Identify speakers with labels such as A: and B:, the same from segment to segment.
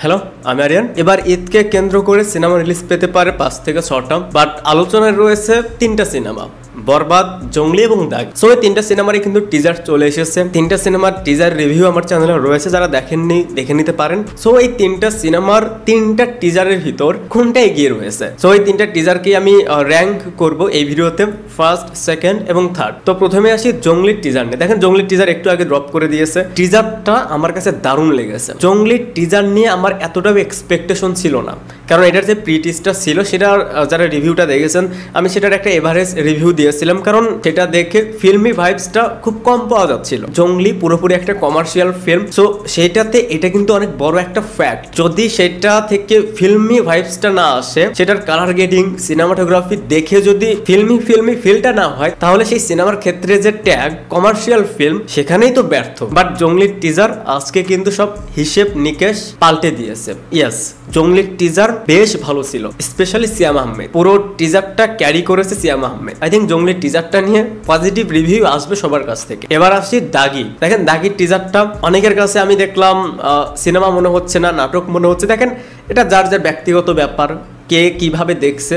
A: Hello, আমি আরিয়ান। এবার ঈদকে কেন্দ্র করে সিনেমা রিলিজ পেতে পারে 5 থেকে 6টা, বাট আলোচনায় রয়েছে 3টা সিনেমা, বরবাদ, জঙ্গলি এবং দাগ। সো এই 3টা সিনেমারই কিন্তু টিজার চলে এসেছে। 3টা সিনেমার টিজার রিভিউ আমার চ্যানেলে রয়েছে, যারা দেখেননি দেখে নিতে পারেন। সো এই 3টা সিনেমার 3টা টিজারের ভিতর কোনটা এগিয়ে রয়েছে, সো এই 3টা টিজারকে আমি র্যাঙ্ক করব এই ভিডিওতে, ফার্স্ট, সেকেন্ড এবং থার্ড। তো প্রথমে আসি জঙ্গলির টিজার নিয়ে। দেখেন জঙ্গলির টিজার একটু আগে ড্রপ করে দিয়েছে। টিজারটা আমার কাছে দারুণ লেগেছে। জঙ্গলির টিজার নিয়ে আমার এতটাও এক্সপেকটেশন ছিল না, কারণ এটার যে প্রি টিজটা ছিল সেটা যারা রিভিউটা দেখেছেন, আমি সেটার একটা এভারেজ রিভিউ দিয়েছিলাম, কারণ সেটা দেখে ফিল্মি ভাইবসটা খুব কম পাওয়া যাচ্ছিল। জঙ্গলি পুরোপুরি একটা কমার্শিয়াল ফিল্ম, সো সেটাতে এটা কিন্তু অনেক বড় একটা ফ্যাক্ট। যদি সেটা থেকে ফিল্মি ভাইবসটা না আসে, সেটার কালার গ্রেডিং, সিনেমাটোগ্রাফি দেখে যদি ফিল্মি ফিলটা না হয়, তাহলে সেই সিনেমার ক্ষেত্রে যে ট্যাগ কমার্শিয়াল ফিল্ম, সেখানেই তো ব্যর্থ। বাট জঙ্গলির টিজার আজকে কিন্তু সব হিসেব নিকেশ পাল্টে দিয়েছে। ইয়েস, জঙ্গলির টিজার বেশ ভালো ছিল, স্পেশালি সিয়াম আহমেদ। পুরো টিজারটা ক্যারি করেছে সিয়াম আহমেদ। আই থিঙ্ক জঙ্গলির টিজারটা নিয়ে পজিটিভ রিভিউ আসবে সবার কাছ থেকে। এবার আসছি দাগি। দেখেন দাগির টিজারটা অনেকের কাছে আমি দেখলাম সিনেমা মনে হচ্ছে না, নাটক মনে হচ্ছে। দেখেন এটা যার যার ব্যক্তিগত ব্যাপার, কে কিভাবে দেখছে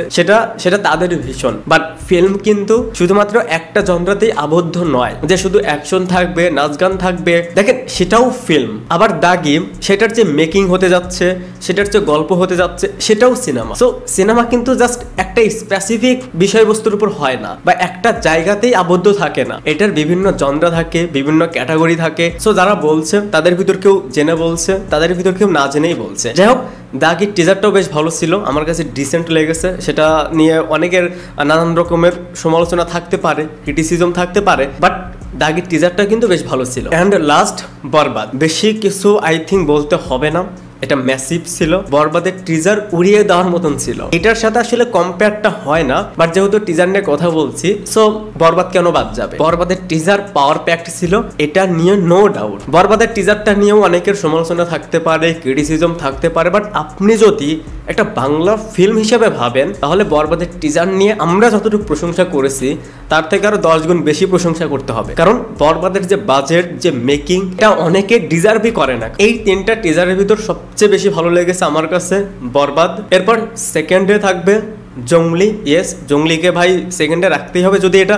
A: সেটা তাদের ভীষণ। বাট ফিল্ম কিন্তু শুধুমাত্র একটা জনরাতেই আবদ্ধ নয়, যে শুধু অ্যাকশন থাকবে, নাচ গান থাকবে। দেখেন সেটাও ফিল্ম। আবার দাগি, সেটার যে মেকিং হতে যাচ্ছে, সেটার যে গল্প হতে যাচ্ছে, সেটাও সিনেমা। সো সিনেমা কিন্তু জাস্ট একটা স্পেসিফিক বিষয়বস্তুর উপর হয় না, বা একটা জায়গাতেই আবদ্ধ থাকে না। এটার বিভিন্ন জনরা থাকে, বিভিন্ন ক্যাটাগরি থাকে। সো যারা বলছে তাদের ভিতর কেউ জেনে বলছে, তাদের ভিতর কেউ না জেনেই বলছে। যাই হোক, দাগির টিজারটাও বেশ ভালো ছিল, আমার কাছে ডিসেন্ট লেগেছে। সেটা নিয়ে অনেকের নানান রকমের সমালোচনা থাকতে পারে, ক্রিটিসিজম থাকতে পারে, বাট দাগির টিজারটা কিন্তু বেশ ভালো ছিল। অ্যান্ড লাস্ট, বরবাদ। বেশি কিছু আই থিঙ্ক বলতে হবে না, এটা ম্যাসিভ ছিল। বরবাদের টিজার উড়িয়ে দেওয়ার মতন ছিল। এটার সাথে আসলে কম্পেয়ারটা হয় না, বাট যেহেতু টিজার নিয়ে কথা বলছি, সো বরবাদ কেন বাদ যাবে? বরবাদের টিজার পাওয়ার প্যাকড ছিল, এটা নিয়ে নো ডাউট। বরবাদের টিজারটা নিয়েও অনেকের সমালোচনা থাকতে পারে, ক্রিটিসিজম থাকতে পারে, বাট আপনি যদি একটা বাংলা ফিল্ম হিসেবে ভাবেন, তাহলে বরবাদের টিজার নিয়ে আমরা যতটুকু প্রশংসা করেছি, তার থেকে আরো 10 গুণ বেশি প্রশংসা করতে হবে। কারণ বরবাদের যে বাজেট, যে মেকিং, এটা অনেকে ডিজার্ভই করে না। এই 3টা টিজারের ভিতর সবচেয়ে বেশি ভালো লেগেছে আমার কাছে বরবাদ। এরপর সেকেন্ডে থাকবে জঙ্গলি। ইয়েস, জঙ্গলিকে ভাই সেকেন্ডে রাখতেই হবে। যদি এটা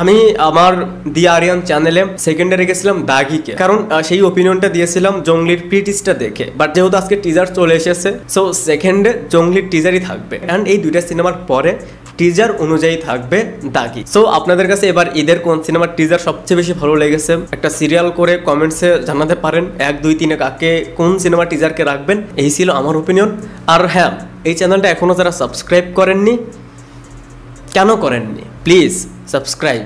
A: আমি আমার দি আরিয়ান চ্যানেলে সেকেন্ডে রেখেছিলাম দাগিকে, কারণ সেই ওপিনিয়নটা দিয়েছিলাম জঙ্গলির প্রি টিজটা দেখে। বাট যেহেতু আজকে টিজার চলে এসেছে, সো সেকেন্ডে জঙ্গলির টিজারই থাকবে। অ্যান্ড এই 2টা সিনেমার পরে টিজার অনুযায়ী থাকবে দাগি। সো আপনাদের কাছে এবার ঈদের কোন সিনেমার টিজার সবচেয়ে বেশি ভালো লেগেছে, একটা সিরিয়াল করে কমেন্টসে জানাতে পারেন। 1, 2, 3 কাকে কোন সিনেমা টিজারকে রাখবেন। এই ছিল আমার ওপিনিয়ন। আর হ্যাঁ, এই চ্যানেলটা এখনো যারা সাবস্ক্রাইব করেননি, কেন করেননি, প্লিজ সাবস্ক্রাইব।